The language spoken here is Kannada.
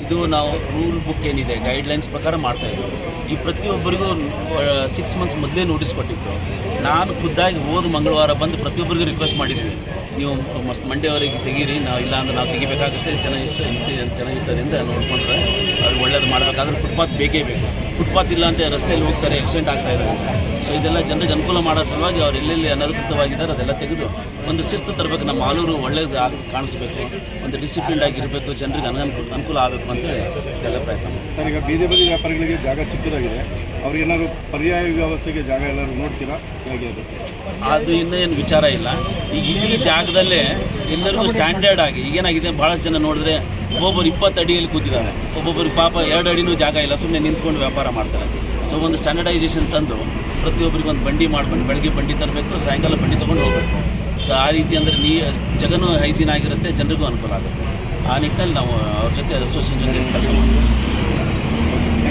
ಇದು ನಾವು ರೂಲ್ ಬುಕ್ ಏನಿದೆ ಗೈಡ್ಲೈನ್ಸ್ ಪ್ರಕಾರ ಮಾಡ್ತಾಯಿದ್ವಿ. ಈ ಪ್ರತಿಯೊಬ್ಬರಿಗೂ 6 ಮಂತ್ಸ್ ಮೊದಲೇ ನೋಟಿಸ್ ಕೊಟ್ಟಿತ್ತು. ನಾನು ಖುದ್ದಾಗಿ ಹೋದ ಮಂಗಳವಾರ ಬಂದು ಪ್ರತಿಯೊಬ್ಬರಿಗೂ ರಿಕ್ವೆಸ್ಟ್ ಮಾಡಿದ್ವಿ, ನೀವು ಮಂಡ್ಯವರಿಗೆ ತೆಗೀರಿ, ನಾವು ಇಲ್ಲ ಅಂದರೆ ನಾವು ತೆಗಿಬೇಕಾಗುತ್ತೆ, ಚೆನ್ನಾಗಿರ್ತದೆ ಅಂತ ನೋಡಿಕೊಂಡ್ರೆ ಅವ್ರು ಒಳ್ಳೇದು ಮಾಡಬೇಕಾದ್ರೆ ಫುಟ್ಪಾತ್ ಬೇಕೇ ಬೇಕು. ಫುಟ್ಪಾತ್ ಇಲ್ಲ ಅಂತ ರಸ್ತೆಯಲ್ಲಿ ಹೋಗ್ತಾರೆ, ಆಕ್ಸಿಡೆಂಟ್ ಆಗ್ತಾಯಿದ್ದಾರೆ. ಸೊ ಇದೆಲ್ಲ ಜನರಿಗೆ ಅನುಕೂಲ ಮಾಡೋ ಸಲುವಾಗಿ ಅವ್ರು ಎಲ್ಲೆಲ್ಲಿ ಅನಧಿಕೃತವಾಗಿದ್ದಾರೆ ಅದೆಲ್ಲ ತೆಗೆದು ಒಂದು ಶಿಸ್ತು ತರಬೇಕು. ನಮ್ಮ ಮಾಲೂರು ಒಳ್ಳೇದು ಕಾಣಿಸ್ಬೇಕು, ಒಂದು ಡಿಸಿಪ್ಲಿನ್ ಆಗಿರಬೇಕು, ಜನರಿಗೆ ಅನುಕೂಲ ಆಗಬೇಕು ಅಂತೇಳಿ ಇದೆಲ್ಲ ಪ್ರಯತ್ನ. ಸರ್, ಈಗ ಬೀದಿ ಬದಿ ವ್ಯಾಪಾರಿಗಳಿಗೆ ಜಾಗ ಚಿಕ್ಕದಾಗಿದೆ, ಅವ್ರಿಗೇನಾದ್ರು ಪರ್ಯಾಯ ವ್ಯವಸ್ಥೆಗೆ ಜಾಗ ಎಲ್ಲರೂ ನೋಡ್ತೀರಾ? ಹೇಗೆ ಅದು ಇನ್ನೇನು ವಿಚಾರ ಇಲ್ಲ. ಈಗ ಈ ಜಾಗದಲ್ಲೇ ಎಲ್ಲರಿಗೂ ಸ್ಟ್ಯಾಂಡರ್ಡ್ ಆಗಿ ಈಗೇನಾಗಿದೆ, ಭಾಳಷ್ಟು ಜನ ನೋಡಿದ್ರೆ ಒಬ್ಬೊಬ್ಬರು 20 ಅಡಿಯಲ್ಲಿ ಕೂತಿದ್ದಾರೆ, ಒಬ್ಬೊಬ್ಬರಿಗೆ ಪಾಪ 2 ಅಡಿನೂ ಜಾಗ ಇಲ್ಲ, ಸುಮ್ಮನೆ ನಿಂತ್ಕೊಂಡು ವ್ಯಾಪಾರ ಮಾಡ್ತಾರೆ. ಸೊ ಒಂದು ಸ್ಟ್ಯಾಂಡರ್ಡೈಸೇಷನ್ ತಂದು ಪ್ರತಿಯೊಬ್ಬರಿಗೆ ಒಂದು ಬಂಡಿ ಮಾಡ್ಕೊಂಡು ಬೆಳಗ್ಗೆ ಬಂಡಿ ತರಬೇಕು, ಸಾಯಂಕಾಲ ಬಂಡಿ ತೊಗೊಂಡು ಹೋಗಬೇಕು. ಸೊ ಆ ರೀತಿ ಅಂದರೆ ಜಗನೂ ಹೈಜೀನ್ ಆಗಿರುತ್ತೆ, ಜನರಿಗೂ ಅನುಕೂಲ ಆಗುತ್ತೆ. ಆ ನಿಟ್ಟಿನಲ್ಲಿ ನಾವು ಅವ್ರ ಜೊತೆ ಅಸೋಸಿಯೇಷನ್ ಜೊತೆ ಕೆಲಸ ಮಾಡ್ತೀವಿ.